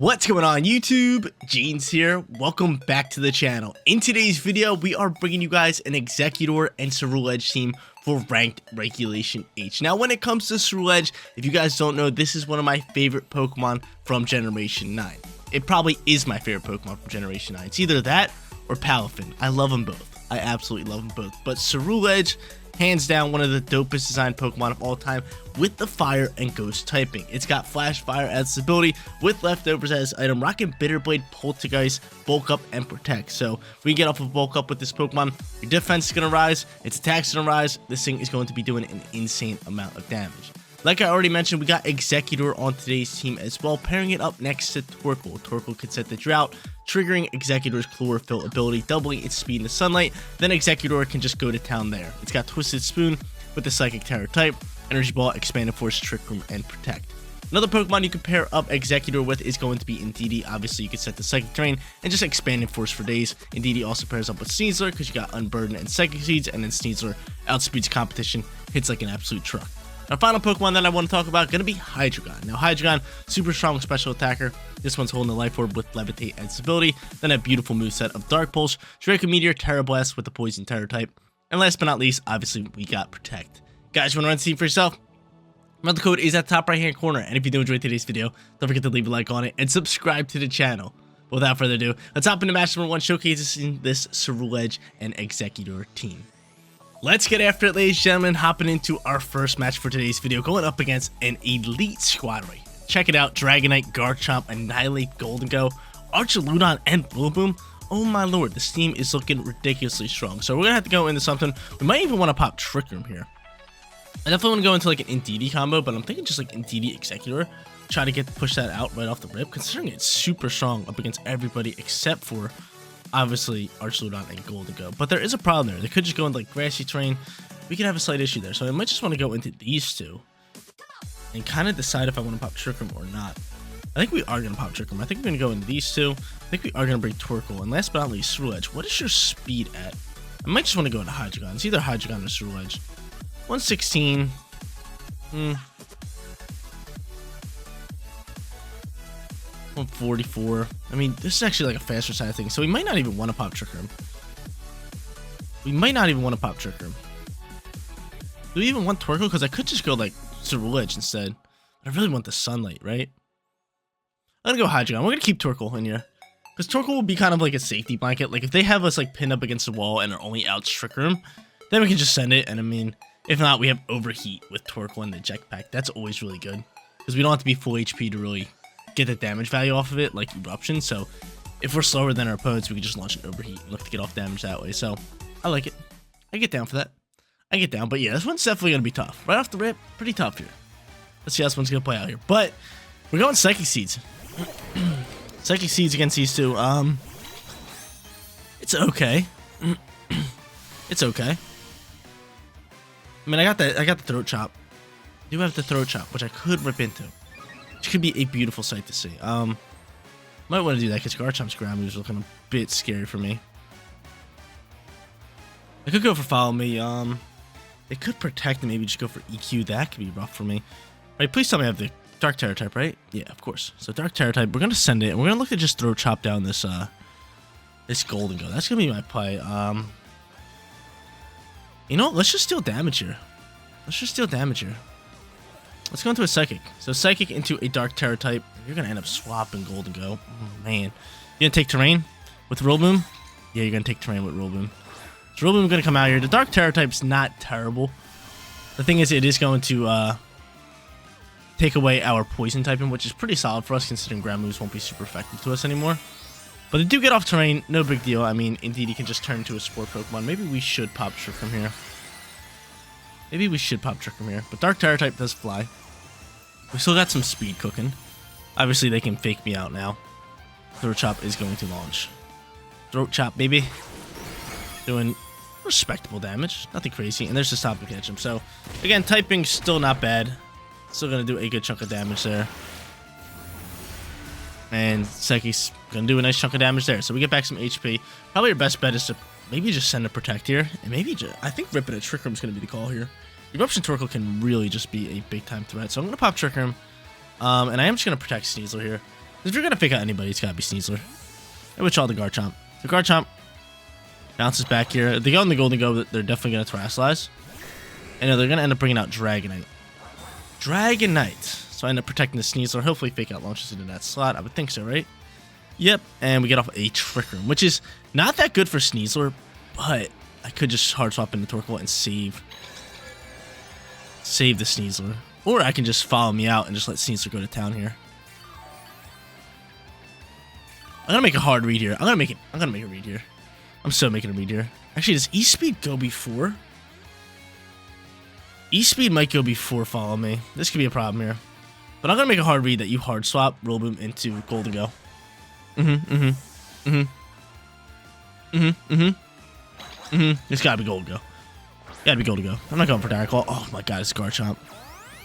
What's going on YouTube? Jeans here. Welcome back to the channel. In today's video, we are bringing you guys an Exeggutor and Ceruledge team for ranked Regulation H. Now, when it comes to Ceruledge, if you guys don't know, this is one of my favorite Pokemon from Generation 9. It probably is my favorite Pokemon from Generation 9. It's either that or Palafin. I love them both. I absolutely love them both. But Ceruledge, hands down, one of the dopest designed Pokemon of all time with the fire and ghost typing. It's got flash fire as its ability with leftovers as item, rocking Bitterblade, Poltergeist, bulk up, and protect. So if we get off of bulk up with this Pokemon, your defense is going to rise, its attacks are going to rise. This thing is going to be doing an insane amount of damage. Like I already mentioned, we got Exeggutor on today's team as well, pairing it up next to Torkoal. Torkoal can set the drought, triggering Exeggutor's Chlorophyll ability, doubling its speed in the sunlight. Then Exeggutor can just go to town there. It's got Twisted Spoon with the Psychic Terror type, Energy Ball, Expanded Force, Trick Room, and Protect. Another Pokemon you can pair up Exeggutor with is going to be Indeedee. Obviously, you can set the Psychic Terrain and just Expanded Force for days. Indeedee also pairs up with Sneasler because you got Unburden and Psychic Seeds, and then Sneasler outspeeds competition, hits like an absolute truck. Our final Pokemon that I want to talk about is going to be Hydreigon. Now, Hydreigon, super strong special attacker. This one's holding the Life Orb with Levitate as its ability. Then a beautiful moveset of Dark Pulse, Draco Meteor, Terra Blast with the Poison Terror type. And last but not least, obviously, we got Protect. Guys, you want to run the team for yourself? Remember, the code is at the top right-hand corner. And if you do enjoy today's video, don't forget to leave a like on it and subscribe to the channel. But without further ado, let's hop into match number 1, showcasing this Ceruledge and Exeggutor team. Let's get after it, ladies and gentlemen, hopping into our first match for today's video, going up against an elite squad right. Check it out: Dragonite, Garchomp, Annihilate, Goldengo, Archaludon, and Boom. Oh my lord, this team is looking ridiculously strong. So we're gonna have to go into something. We might even want to pop Trick Room here. I definitely want to go into like an Indeedee combo, but I'm thinking just like Indeedee Exeggutor. Try to push that out right off the rip, considering it's super strong up against everybody except for obviously Archaludon and Goldengo. But there is a problem there. They could just go into like grassy terrain. We could have a slight issue there. So I might just want to go into these two and kind of decide if I want to pop Trick Room or not. I think we are going to pop Trick Room. I think we're going to go into these two. I think we are going to bring Torkoal. And last but not least, Ceruledge. What is your speed at? I might just want to go into Hydreigon. It's either Hydreigon or Ceruledge. 116. 144. I mean, this is actually like a faster side of things, so we might not even want to pop Trick Room. We might not even want to pop Trick Room. Do we even want Torkoal? Because I could just go like Ceruledge instead. I really want the sunlight, right? I'm gonna go Hydreigon. We're gonna keep Torkoal in here, because Torkoal will be kind of like a safety blanket. Like if they have us like pinned up against the wall and are only out Trick Room, then we can just send it. And I mean, if not, we have Overheat with Torkoal and the Jetpack. That's always really good, because we don't have to be full HP to really get the damage value off of it, like Eruption. So if we're slower than our opponents, we can just launch an Overheat and look to get off damage that way. So I like it. I get down for that. I get down. But yeah, this one's definitely going to be tough. Right off the rip, pretty tough here. Let's see how this one's going to play out here. But we're going Psychic Seeds. Psychic Seeds against these two. It's okay. It's okay. I mean, I got the Throat Chop. I do have the Throat Chop, which I could rip into. Which could be a beautiful sight to see. Might want to do that because Garchomp's ground moves looking a bit scary for me. I could go for Follow Me. They could Protect and maybe just go for EQ. That could be rough for me. Right, please tell me I have the Dark Terror type, right? Yeah, of course. So Dark Terror type. We're gonna send it, and we're gonna look to just throw Chop down this this Goldengo. That's gonna be my play. You know, let's just steal damage here. Let's go into a Psychic. So Psychic into a Dark Terror type. You're going to end up swapping Goldengo. Oh, man. You're going to take Terrain with Rillaboom? Yeah, you're going to take Terrain with Rillaboom. So Rillaboom going to come out here. The Dark Terror type's not terrible. The thing is, it is going to take away our Poison typing, which is pretty solid for us, considering ground moves won't be super effective to us anymore. But they do get off Terrain. No big deal. I mean, Indeedee can just turn into a Sport Pokemon. Maybe we should pop Trick Room here. But Dark Terror type does fly. We still got some speed cooking. Obviously, they can fake me out now. Throat Chop is going to launch. Throat Chop, baby. Doing respectable damage. Nothing crazy. And there's the Stop and Catch him. So, again, typing still not bad. Still going to do a good chunk of damage there. And Psychic's going to do a nice chunk of damage there. So we get back some HP. Probably your best bet is to maybe just send a Protect here. And maybe just, I think ripping a Trick Room is going to be the call here. Eruption Torkoal can really just be a big time threat. So I'm going to pop Trick Room. And I am just going to protect Sneasler here. If you're gonna pick out anybody, it's gotta be Sneasler. I wish all the Garchomp. The Garchomp bounces back here. If they go in the Golden Go, they're definitely gonna Terrasilize. And they're gonna end up bringing out Dragonite. Dragonite. So I end up protecting the Sneasler. Hopefully Fake Out launches into that slot. I would think so, right? Yep. And we get off a Trick Room, which is not that good for Sneasler, but I could just hard swap into Torkoal and save the Sneasler. Or I can just follow me out and just let Sneasler go to town here. I'm gonna make a hard read here. I'm gonna make a read here. I'm so making a read here. Actually, does E-Speed go before? E-Speed might go before Follow Me. This could be a problem here. But I'm gonna make a hard read that you hard swap Rillaboom into Golden Go. It's gotta be Golden Go. Gotta be Golden Go. I'm not going for Direct Claw. Oh my god, it's Garchomp.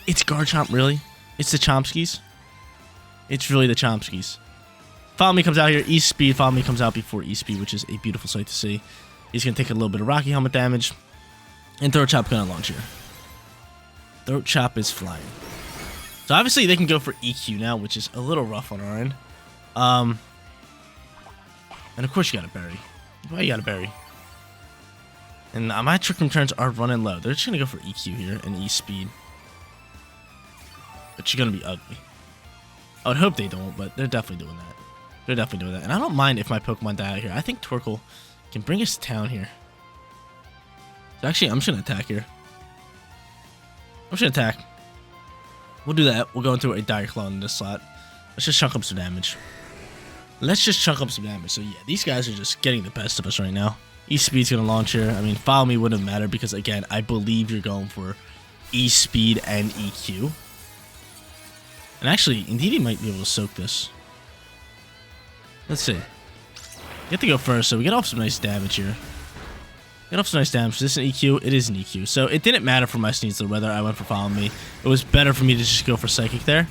It's Garchomp, really? It's the Chompskis? It's really the Chompskis. Follow Me comes out here. E-Speed. Follow Me comes out before E-Speed, which is a beautiful sight to see. He's going to take a little bit of Rocky Helmet damage. And Throat Chop going to launch here. Throat Chop is flying. So obviously they can go for EQ now, which is a little rough on our end. And of course you got a Berry. Why you got a Berry? And my Trick Room turns are running low. They're just going to go for EQ here and E-Speed. But you're going to be ugly. I would hope they don't, but they're definitely doing that. They're definitely doing that. And I don't mind if my Pokemon die out here. I think Torkoal can bring us to town here. So actually, I'm just going to attack here. I'm just going to attack. We'll do that. We'll go into a Dire Claw in this slot. Let's just chunk up some damage. So yeah, these guys are just getting the best of us right now. E-Speed's going to launch here. I mean, Follow Me wouldn't matter because, again, I believe you're going for E-Speed and EQ. And actually, Indeedee might be able to soak this. Let's see. You have to go first, so we get off some nice damage here. Get off some nice damage. Is this an EQ? It is an EQ. So it didn't matter for my Sneasler whether I went for Follow Me. It was better for me to just go for Psychic there.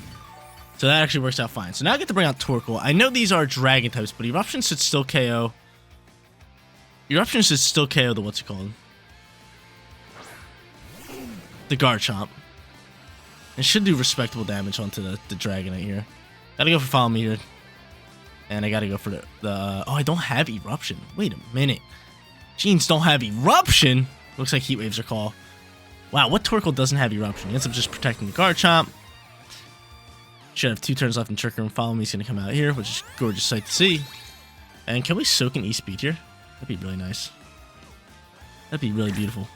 So that actually works out fine. So now I get to bring out Torkoal. I know these are Dragon types, but Eruption should still KO. Eruption should still KO the what's it called? The Garchomp. It should do respectable damage onto the Dragonite here. Gotta go for Follow Me here. And I gotta go for the oh, I don't have Eruption. Wait a minute. Genes don't have Eruption? Looks like Heat Waves are called. Wow, what Torkoal doesn't have Eruption? He ends up just protecting the Garchomp. Should have 2 turns left in Trick Room. Follow Me's gonna come out here, which is a gorgeous sight to see. And can we soak an E-Speed here? That'd be really nice. That'd be really beautiful.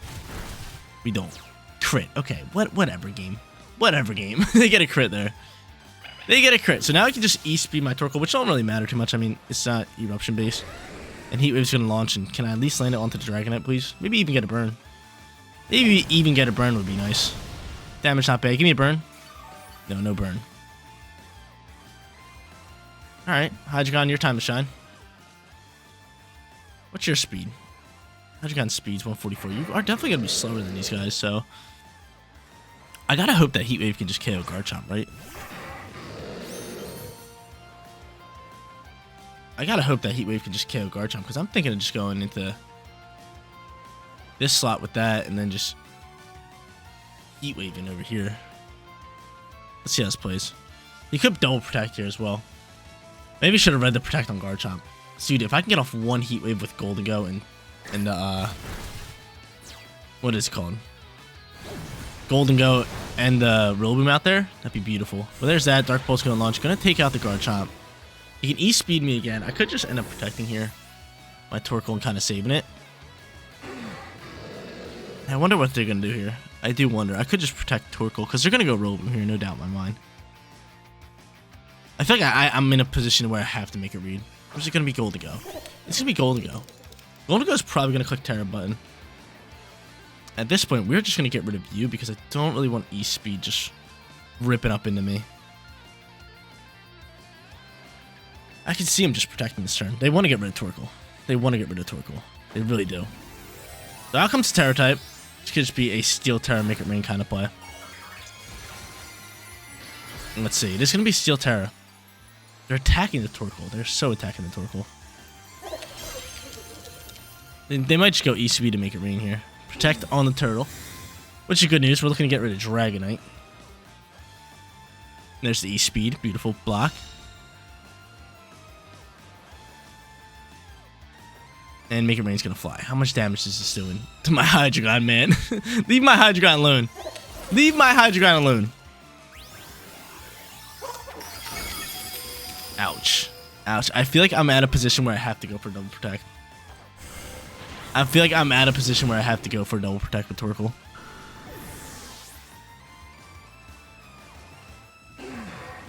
We don't. Crit. Okay, whatever game. Whatever game. They get a crit there. They get a crit. So now I can just E-Speed my Torkoal, which don't really matter too much. I mean, it's not Eruption based. And Heat Wave's going to launch. And can I at least land it onto the Dragonite, please? Maybe even get a burn. Maybe even get a burn would be nice. Damage not bad. Give me a burn. No burn. Alright. Hydreigon, your time to shine. What's your speed? Hydreigon speed's 144. You are definitely going to be slower than these guys, so... I gotta hope that Heat Wave can just KO Garchomp, right? I gotta hope that Heat Wave can just KO Garchomp, because I'm thinking of just going into this slot with that, and then just Heat Waving over here. Let's see how this plays. He could double protect here as well. Maybe I should have read the protect on Garchomp. So dude, if I can get off one Heat Wave with Golden Go and what is it called? Golden Go and the Rillaboom out there, that'd be beautiful. Well, there's that. Dark Pulse going to launch. Going to take out the Garchomp. He can E-Speed me again. I could just end up protecting here my Torkoal and kind of saving it. I wonder what they're going to do here. I do wonder. I could just protect Torkoal because they're going to go Rillaboom here, no doubt in my mind. I feel like I'm in a position where I have to make a read. Or is it going to be Golden Go? It's going to be Golden Go. Golden Go is probably going to click Terra button. At this point, we're just going to get rid of you because I don't really want E-Speed just ripping up into me. I can see him just protecting this turn. They want to get rid of Torkoal. They really do. So out comes Terra type. This could just be a Steel Terra, make it rain kind of play. And let's see. This is going to be Steel Terra. They're attacking the Torkoal. They're so attacking the Torkoal. They might just go E-Speed to make it rain here. Protect on the turtle, which is good news. We're looking to get rid of Dragonite. There's the E-Speed. Beautiful block. And Make It Rain's gonna fly. How much damage is this doing to my Hydreigon, man? Leave my Hydreigon alone. Leave my Hydreigon alone. Ouch. Ouch. I feel like I'm at a position where I have to go for double protect. I feel like I'm at a position where I have to go for double protect with Torkoal.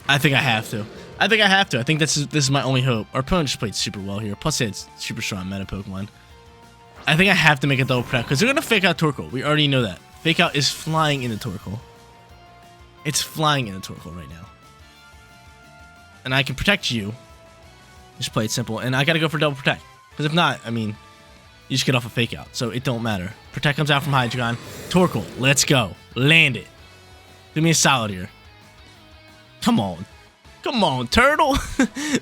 I think I have to. I think this is my only hope. Our opponent just played super well here. Plus, it's super strong meta Pokemon. I think I have to make a double protect because they're gonna fake out Torkoal. We already know that. Fake out is flying into Torkoal. It's flying into Torkoal right now. And I can protect you. Just play it simple. And I gotta go for double protect. Because if not, I mean, you just get off a fake out. So it don't matter. Protect comes out from Hydreigon. Torkoal, let's go. Land it. Do me a solid here. Come on. Come on, Turtle.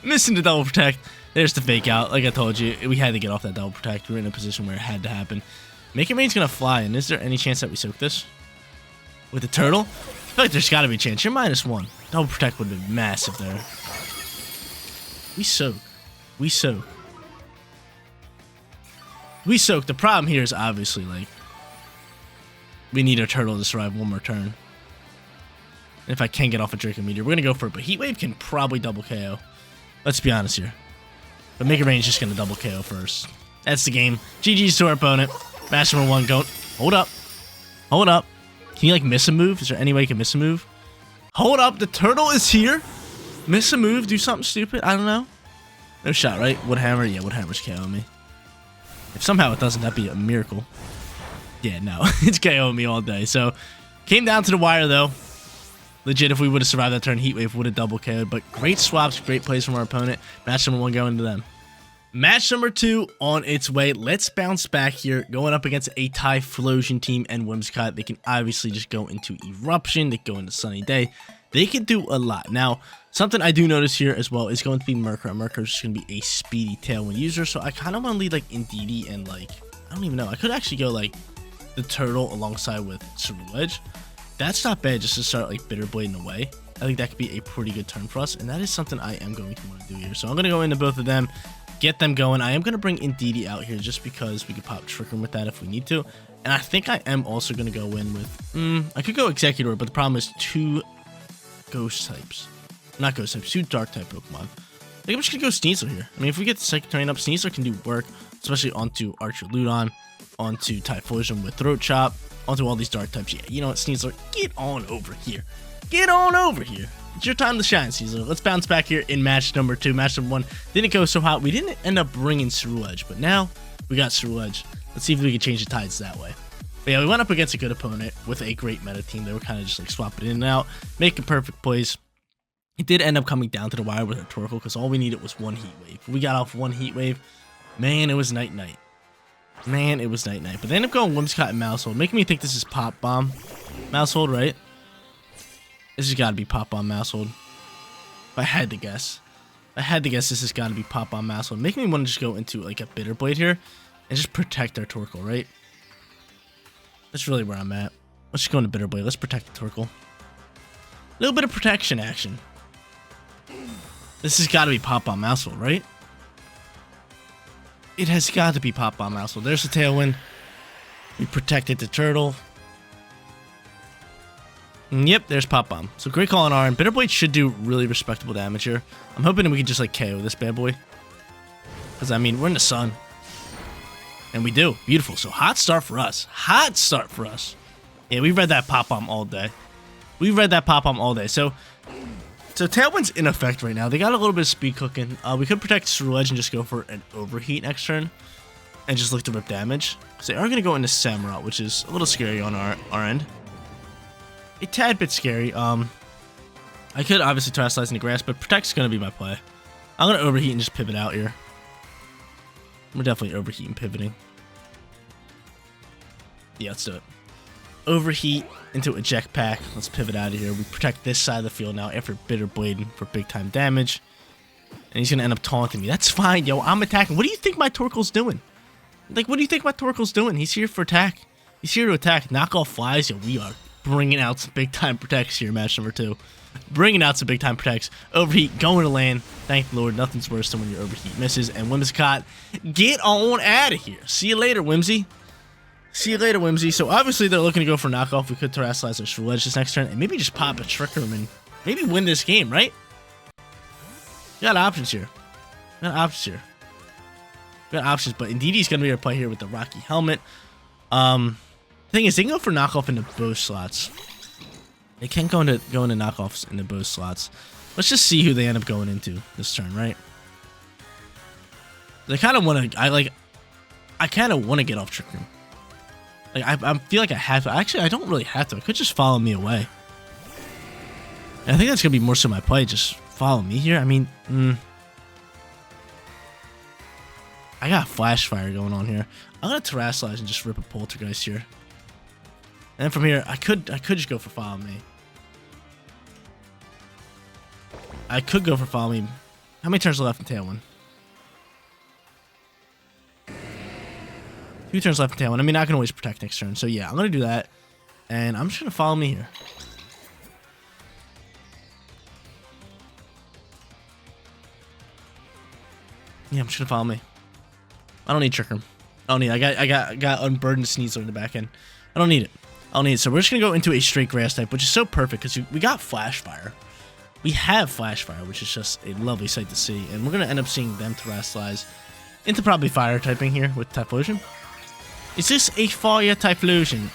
Missing the double protect. There's the fake out. Like I told you, we had to get off that double protect. We were in a position where it had to happen. Make It Rain's gonna fly. And is there any chance that we soak this? With the Turtle? I feel like there's gotta be a chance. You're -1. Double protect would have been massive there. We soak. We soak. We soak. The problem here is obviously, like, we need our Turtle to survive one more turn. And if I can get off a Draco Meteor, we're going to go for it. But Heat Wave can probably double KO. Let's be honest here. But Make It Rain's just going to double KO first. That's the game. GG's to our opponent. Match number 1 going. Hold up. Hold up. Can you, like, miss a move? Is there any way you can miss a move? Hold up. The Turtle is here. Miss a move. Do something stupid. I don't know. No shot, right? Wood Hammer? Yeah, Wood Hammer's KOing me. If somehow it doesn't, that'd be a miracle. Yeah, no. It's KOing me all day. So, came down to the wire, though. Legit, if we would have survived that turn, Heat Wave would have double KO'd. But great swaps, great plays from our opponent. Match number 1 going to them. Match number 2 on its way. Let's bounce back here. Going up against a Typhlosion team and Whimsicott. They can obviously just go into Eruption. They can go into Sunny Day. They can do a lot. Now, something I do notice here as well is going to be Murkrow. Murkrow's just going to be a speedy Tailwind user. So I kind of want to lead like Indeedee and like, I don't even know. I could actually go like the Turtle alongside with Ceruledge. That's not bad just to start like Bitter Blade in a way. I think that could be a pretty good turn for us. And that is something I am going to want to do here. So I'm going to go into both of them, get them going. I am going to bring Indeedee out here just because we could pop Trick Room with that if we need to. And I think I am also going to go in with, I could go Executor, but the problem is 2 Ghost types. Not Ghost types, 2 Dark type Pokemon. I think I'm just going to go Sneasel here. I mean, if we get the Psychic Terrain up, Sneasel can do work, especially onto Archer-Ludon, onto Typhlosion with Throat Chop, onto all these Dark types. Yeah, you know what, Sneasel, get on over here. Get on over here. It's your time to shine, Sneasel. Let's bounce back here in match number 2. Match number 1 didn't go so hot. We didn't end up bringing Ceruledge, but now we got Ceruledge. Let's see if we can change the tides that way. But yeah, we went up against a good opponent with a great meta team. They were kind of just like swapping in and out, making perfect plays. It did end up coming down to the wire with our Torkoal because all we needed was 1 Heat Wave. We got off 1 Heat Wave. Man, it was night-night. Man, it was night-night. But they ended up going Whimsicott and Maushold, making me think this is Pop Bomb Maushold, right? This has got to be Pop Bomb Maushold. If I had to guess. This has got to be Pop Bomb Maushold. Making me want to just go into like a Bitter Blade here and just protect our Torkoal, right? That's really where I'm at. Let's just go into Bitter Blade. Let's protect the Torkoal. A little bit of protection action. This has got to be Pop Bomb Maushold, right? It has got to be Pop Bomb Maushold. There's the Tailwind. We protected the Turtle. And yep, there's Pop Bomb. So great call on our end. Bitter Blade should do really respectable damage here. I'm hoping we can just like KO this bad boy. Because I mean, we're in the sun. And we do. Beautiful. So hot start for us. Hot start for us. Yeah, we read that Pop Bomb all day. We read that Pop Bomb all day. So Tailwind's in effect right now. They got a little bit of speed cooking. We could protect Ceruledge and just go for an Overheat next turn. And just look to rip damage. Because they are going to go into Samurott, which is a little scary on our end. A tad bit scary. I could obviously try slicing the grass, but Protect's going to be my play. I'm going to Overheat and just pivot out here. We're definitely Overheat and pivoting. Yeah, let's do it. Overheat into a Eject Pack. Let's pivot out of here. We protect this side of the field now after Bitter Blading for big time damage. And he's going to end up taunting me. That's fine, yo. I'm attacking. What do you think my Torkoal's doing? Like, what do you think my Torkoal's doing? He's here for attack. He's here to attack. Knock off flies. Yo, we are bringing out some big time protects here, match number 2. Bringing out some big time protects. Overheat, going to land. Thank the Lord, nothing's worse than when your overheat misses. And Whimsicott, get on out of here. See you later, Whimsy. See you later, Whimsy. So obviously they're looking to go for knockoff. We could terrestrialize our Ceruledge this next turn and maybe just pop a Trick Room and maybe win this game, right? We got options here. We got options here. We got options, but Indeedee's going to be our play here with the Rocky Helmet. Thing is, they can go for knockoff into both slots. They can go into knockoffs into both slots. Let's just see who they end up going into this turn, right? They kind of want to. I kind of want to get off Trick Room. Like I feel like I have to. Actually, I don't really have to. It could just follow me away. And I think that's gonna be more so my play. Just follow me here. I mean, I got Flash Fire going on here. I'm gonna Terrasilize and just rip a Poltergeist here. And then from here, I could just go for Follow Me. I could go for Follow Me. How many turns are left in Tailwind? 2 turns left in Tailwind. I mean, I can always protect next turn. So yeah, I'm gonna do that. And I'm just gonna Follow Me here. Yeah, I'm just gonna Follow Me. I don't need Trick Room. I don't need it. I got Unburdened Sneasler in the back end. I don't need it. I don't need it. So we're just gonna go into a straight grass type, which is so perfect because we got Flash Fire. We have Flash Fire, which is just a lovely sight to see. And we're gonna end up seeing them terrestrialize into probably fire typing here with Typhlosion. Is this a fire Typhlosion?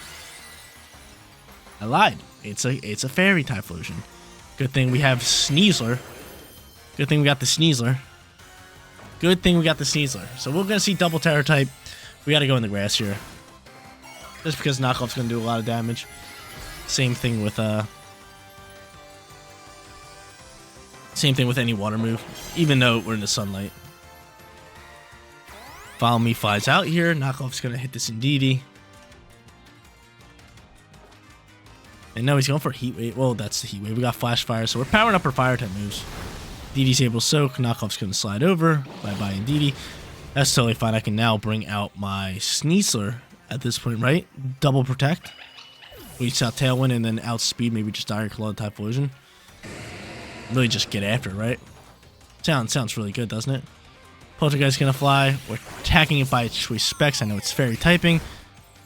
I lied. It's a fairy Typhlosion. Good thing we have Sneasler. Good thing we got the Sneasler. Good thing we got the Sneasler. So we're gonna see double Terror type. We gotta go in the grass here. Just because knockoff's gonna do a lot of damage. Same thing with any water move, even though we're in the sunlight. Follow Me flies out here. Knockoff's gonna hit this Indeedee. And now he's going for Heat Wave. Well, that's the Heat Wave. We got Flash Fire, so we're powering up our fire type moves. Indeedee's able to soak. Knockoff's gonna slide over. Bye-bye, Indeedee. That's totally fine. I can now bring out my Sneasler at this point, right? Double protect. We out Tailwind and then outspeed, maybe just Dire Claw and Typhlosion. Really just get after it, right? Sounds really good, doesn't it? Poltergeist gonna fly. We're attacking it by choice specs. I know it's fairy typing,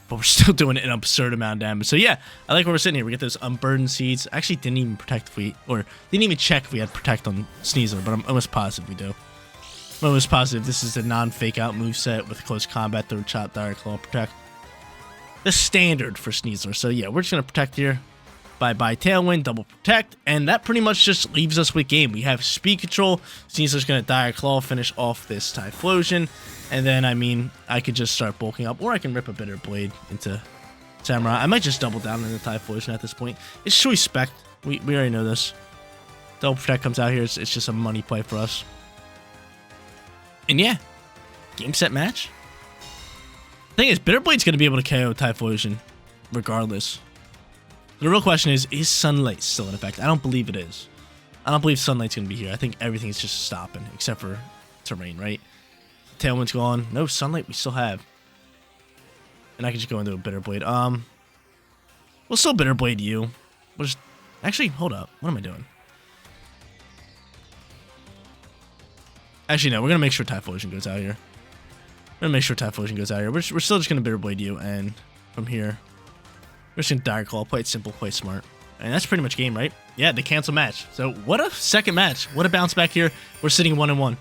but we're still doing an absurd amount of damage. So yeah, I like where we're sitting here. We get those Unburdened Seeds. Actually didn't even protect if we, or didn't even check if we had protect on Sneasler, but I'm almost positive we do. I'm almost positive this is a non-fake out moveset with close combat, third chop, Dire Claw, protect. The standard for Sneasler. So yeah, we're just gonna protect here. Bye-bye Tailwind, double protect, and that pretty much just leaves us with game. We have speed control. Sneasler's gonna Dire Claw, finish off this Typhlosion, and then I mean I could just start bulking up, or I can rip a Bitter Blade into Samurai. I might just double down on the Typhlosion at this point. It's choice spec. We already know this. Double protect comes out here. It's just a money play for us. And yeah, game set match. Thing is, Bitter Blade's gonna be able to KO Typhlosion regardless. The real question is Sunlight still in effect? I don't believe it is. I don't believe Sunlight's going to be here. I think everything's just stopping, except for terrain, right? Tailwind's gone. No, Sunlight we still have. And I can just go into a Bitter Blade. We'll still Bitter Blade you. We'll just... Actually, hold up. What am I doing? Actually, no. We're going to make sure Typhlosion goes out here. We're going to make sure Typhlosion goes out here. We're still just going to Bitter Blade you, and from here... We're just going to Dire Claw, play it simple, play it smart. And that's pretty much game, right? Yeah, they cancel match. So what a second match. What a bounce back here. We're sitting 1-1.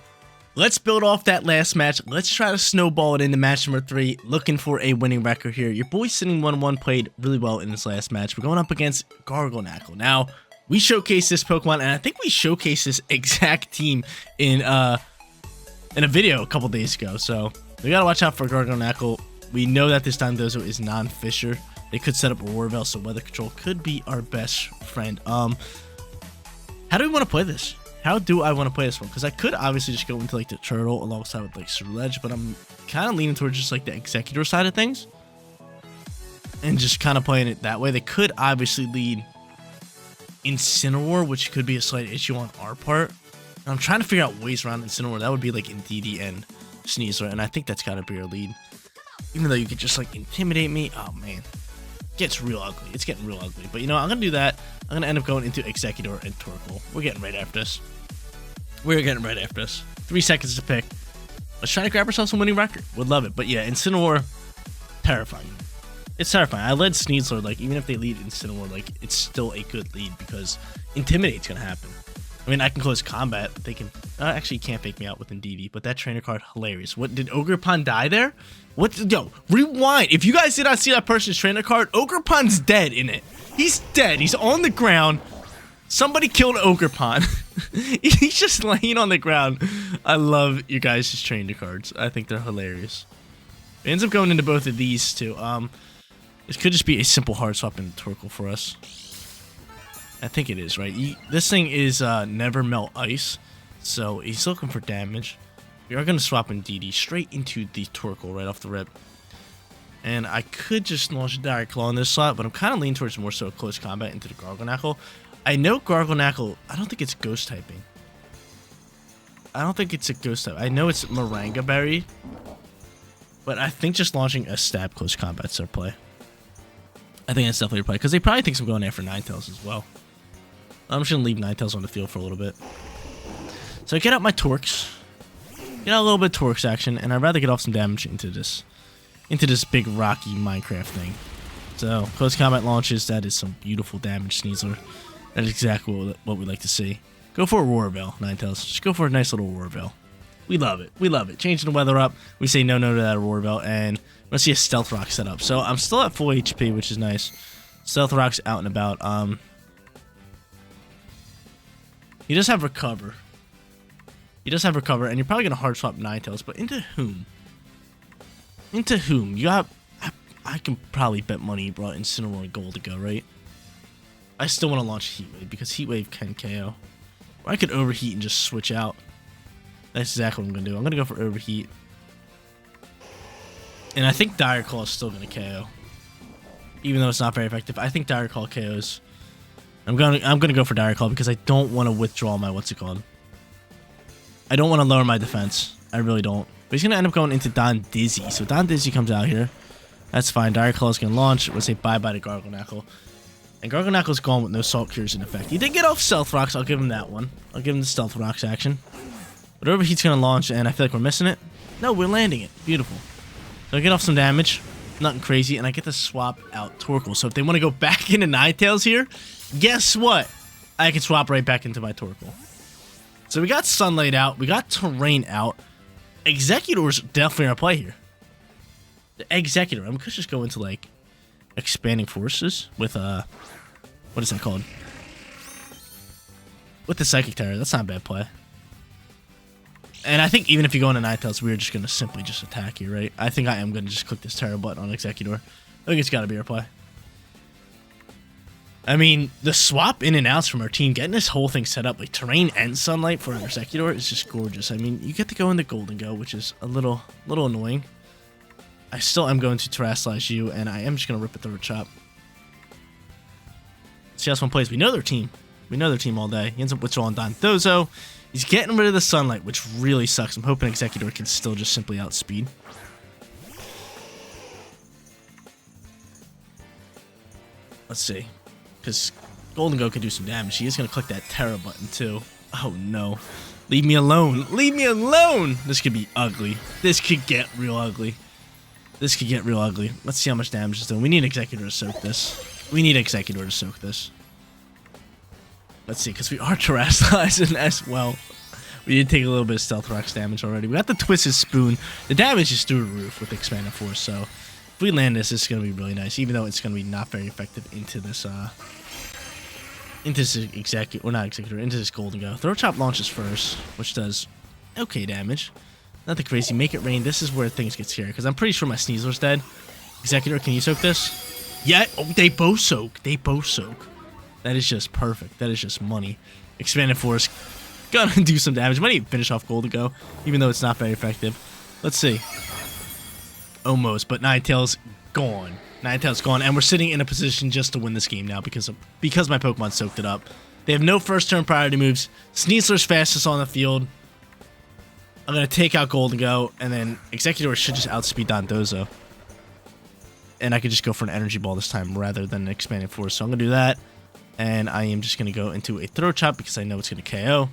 Let's build off that last match. Let's try to snowball it into match number 3. Looking for a winning record here. Your boy sitting 1-1 played really well in this last match. We're going up against Garganacl. Now, we showcased this Pokemon, and I think we showcased this exact team in a video a couple days ago. So we got to watch out for Garganacl. We know that this time Dozo is non-Fisher. They could set up a Weavile, so Weather Control could be our best friend. How do we want to play this? How do I want to play this one? Because I could obviously just go into like the Turtle alongside with like Ceruledge, but I'm kind of leaning towards just like the Executor side of things. And just kind of playing it that way. They could obviously lead Incineroar, which could be a slight issue on our part. And I'm trying to figure out ways around Incineroar. That would be like Indeedee and Sneasler, and I think that's got to be our lead. Even though you could just like intimidate me. Oh man. gets real ugly. It's getting real ugly. But you know, I'm gonna do that. I'm gonna end up going into Exeggutor and Torkoal. We're getting right after this. We're getting right after this. 3 seconds to pick. Let's try to grab ourselves a winning record. Would love it. But yeah, Incineroar, terrifying. It's terrifying. I led Sneasler, like, even if they lead Incineroar, like, it's still a good lead because Intimidate's gonna happen. I mean, I can close combat, but they can... actually, can't fake me out with Indeedee, but that trainer card, hilarious. What, did Ogerpon die there? What? Yo, rewind. If you guys did not see that person's trainer card, Ogerpon's dead in it. He's dead. He's on the ground. Somebody killed Ogerpon. He's just laying on the ground. I love you guys' trainer cards. I think they're hilarious. It ends up going into both of these, too. This could just be a simple hard swap in Torkoal for us. I think it is, right? This thing is never melt ice, so he's looking for damage. We are going to swap Indeedee straight into the Torkoal right off the rip. And I could just launch Dire Claw in this slot, but I'm kind of leaning towards more so close combat into the Garganacl. I know Garganacl, I don't think it's ghost typing. I don't think it's a ghost type. I know it's Maranga Berry, but I think just launching a stab close combat's their play. I think that's definitely their play, because they probably think I'm going after Ninetales as well. I'm just going to leave Ninetales on the field for a little bit. So I get out my Torques. Get out a little bit of Torques action, and I'd rather get off some damage into this big rocky Minecraft thing. So, close combat launches, that is some beautiful damage, Sneasler. That is exactly what we like to see. Go for a Weavile, Ninetales. Just go for a nice little Weavile. We love it. We love it. Changing the weather up. We say no to that Weavile, and we're going to see a Stealth Rock set up. So, I'm still at full HP, which is nice. Stealth Rock's out and about. He does have Recover. He does have Recover, and you're probably going to hard swap Ninetales, but into whom? Into whom? You got... I can probably bet money you brought Incineroar and Gold to go, right? I still want to launch Heat Wave, because Heat Wave can KO. Or I could Overheat and just switch out. That's exactly what I'm going to do. I'm going to go for Overheat. And I think Dire Claw is still going to KO. Even though it's not very effective. I think Dire Claw KOs. I'm gonna go for Dire Claw because I don't want to withdraw my what's it called. I don't want to lower my defense. I really don't. But he's gonna end up going into Don Dizzy. So Don Dizzy comes out here. That's fine. Dire Claw is gonna launch. We'll say bye bye to Garganacl. And Garganacl's gone with no Salt Cures in effect. He did get off Stealth Rocks. I'll give him that one. I'll give him the Stealth Rocks action. But Overheat's gonna launch, and I feel like we're missing it. No, we're landing it. Beautiful. So I get off some damage. Nothing crazy, and I get to swap out Torkoal. So if they want to go back into Ninetales here, guess what? I can swap right back into my Torkoal. So we got Sunlight out. We got Terrain out. Exeggutor's definitely our play here. The Exeggutor. I mean, we could just go into, like, Expanding Forces with, what is that called? With the Psychic Terror. That's not a bad play. And I think even if you go into Ninetales, we're just going to simply just attack you, right? I think I am going to just click this Terror button on Exeggutor. I think it's got to be our play. I mean, the swap in and outs from our team, getting this whole thing set up, like Terrain and Sunlight for an Exeggutor is just gorgeous. I mean, you get to go into Golden Go, which is a little annoying. I still am going to Terrasilize you, and I am just going to rip it through a chop. See how this one plays. We know their team. We know their team all day. He ends up withdrawing Dondozo. He's getting rid of the Sunlight, which really sucks. I'm hoping Exeggutor can still just simply outspeed. Let's see. Because Golden Go can do some damage. He is going to click that Terra button, too. Oh, no. Leave me alone. Leave me alone. This could be ugly. This could get real ugly. This could get real ugly. Let's see how much damage it's doing. We need Exeggutor to soak this. We need Exeggutor to soak this. Let's see, because we are Terrassilizing as well. We did take a little bit of Stealth Rocks damage already. We got the Twisted Spoon. The damage is through the roof with Expanded Force, so if we land this, it's going to be really nice, even though it's going to be not very effective into this Exeggutor, or not Exeggutor, into this Golden Go. Throw Chop launches first, which does okay damage. Nothing crazy. Make it rain. This is where things get scary, because I'm pretty sure my Sneasler's dead. Exeggutor, can you soak this? Yeah. Oh, they both soak. They both soak. That is just perfect. That is just money. Expanded Force. Gonna do some damage. Might even finish off Golden Go, even though it's not very effective. Let's see. Almost, but Ninetales gone. Ninetales gone, and we're sitting in a position just to win this game now because my Pokemon soaked it up. They have no first turn priority moves. Sneasler's fastest on the field. I'm gonna take out Golden Go, and then Exeggutor should just outspeed Dondozo. And I could just go for an energy ball this time rather than an expanded force. So I'm going to do that. And I am just going to go into a throat chop because I know it's going to KO.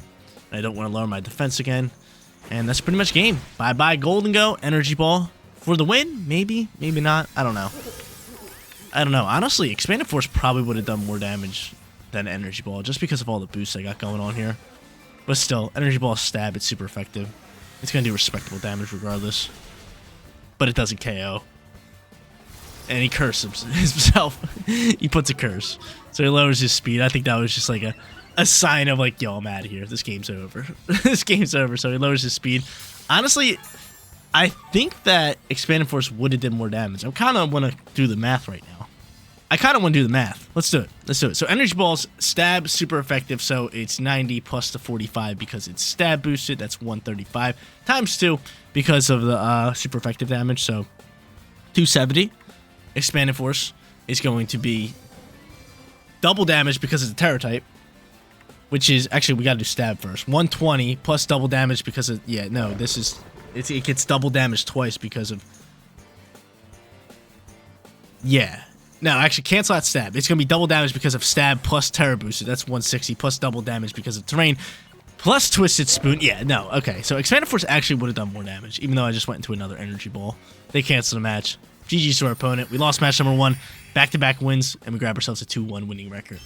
And I don't want to lower my defense again. And that's pretty much game. Bye-bye Golden Go. Energy ball for the win. Maybe. Maybe not. I don't know. Honestly, expanded force probably would have done more damage than energy ball just because of all the boosts I got going on here. But still, energy ball stab. It's super effective. It's going to do respectable damage regardless. But it doesn't KO. And he curses himself. He puts a curse. So he lowers his speed. I think that was just like a sign of like, yo, I'm out of here. This game's over. This game's over. So he lowers his speed. Honestly, I think that Expanded Force would have did more damage. I kind of want to do the math right now. Let's do it. So Energy Ball's stab, super effective. So it's 90 plus the 45 because it's stab boosted. That's 135 times 2 because of the super effective damage. So 270. Expanded Force is going to be double damage because it's a Terror type, which is actually we gotta do stab first. 120 plus double damage because of it gets double damage twice because of no, actually cancel that stab. It's gonna be double damage because of stab plus Terror boosted. That's 160 plus double damage because of terrain plus Twisted Spoon. Okay. So Expanded Force actually would have done more damage, even though I just went into another energy ball. They canceled the match. GG's to our opponent. We lost match number 1, back-to-back wins, and we grab ourselves a 2-1 winning record.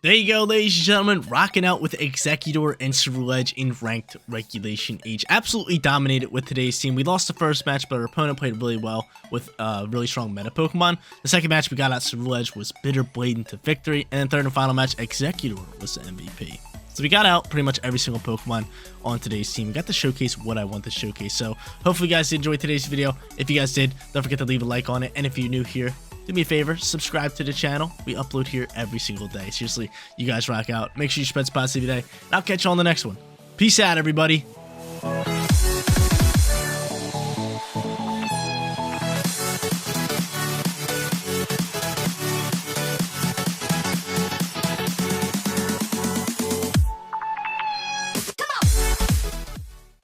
There you go, ladies and gentlemen, rocking out with Executor and Ceruledge in Ranked Regulation H. Absolutely dominated with today's team. We lost the first match, but our opponent played really well with really strong meta Pokemon. The second match we got out Ceruledge was Bitter Blade into victory, and then third and final match, Executor was the MVP. So we got out pretty much every single Pokemon on today's team. We got to showcase what I want to showcase. So hopefully you guys did enjoy today's video. If you guys did, don't forget to leave a like on it. And if you're new here, do me a favor, subscribe to the channel. We upload here every single day. Seriously, you guys rock out. Make sure you spread positivity today. And I'll catch you on the next one. Peace out, everybody.